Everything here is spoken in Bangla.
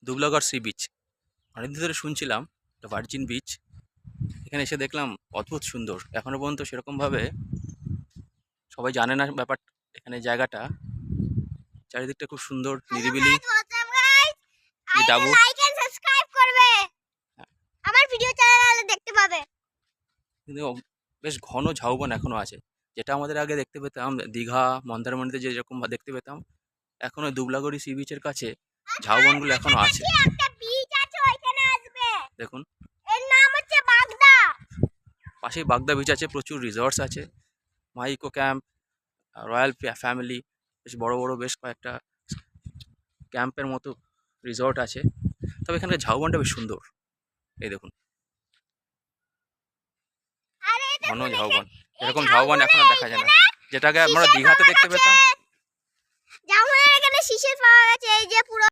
দুবলাগড় সি বিচ। অনেকদিন ধরে শুনছিলাম এটা ভার্জিন বিচ। এখানে এসে দেখলাম অদ্ভুত সুন্দর। এখনো পর্যন্ত সেরকমভাবে সবাই জানে না ব্যাপার। এখানে জায়গাটা চারিদিকটা খুব সুন্দর, নিরিবিলি, ডাবু। লাইক এন্ড সাবস্ক্রাইব করবে, আমার ভিডিও চ্যানেলে দেখতে পাবে। কিন্তু বেশ ঘন ঝাউবন এখনো আছে, যেটা আমাদের আগে দেখতে পেতাম দীঘা, মন্দারমণিতে যেরকম দেখতে পেতাম, এখনো দুবলাগড়ি সি বিচের কাছে ঝাউবনগুলো এখনো আছে। একটা বিচ আছে, ওইখানে আসবে। দেখুন, এর নাম হচ্ছে বাগদা। পাশেই বাগদা বিচ আছে, প্রচুর রিসর্টস আছে, মাইকো ক্যাম্প, রয়্যাল ফ্যামিলি, বেশ বড় বড় বেশ কয়েকটা ক্যাম্পের মতো রিসর্ট আছে। তবে এখানকার ঝাউবনটা বেশ সুন্দর। এই দেখুন, আরে এটা ঘন দেখুন, ঝাউবন। এই এরকম ঝাউবন এখন আর দেখা যায় না, যেটাকে আমরা দীঘাতে দেখতে পেতাম। ঝাউবনের এখানে শিশির পাওয়া গেছে, এই যে পুরো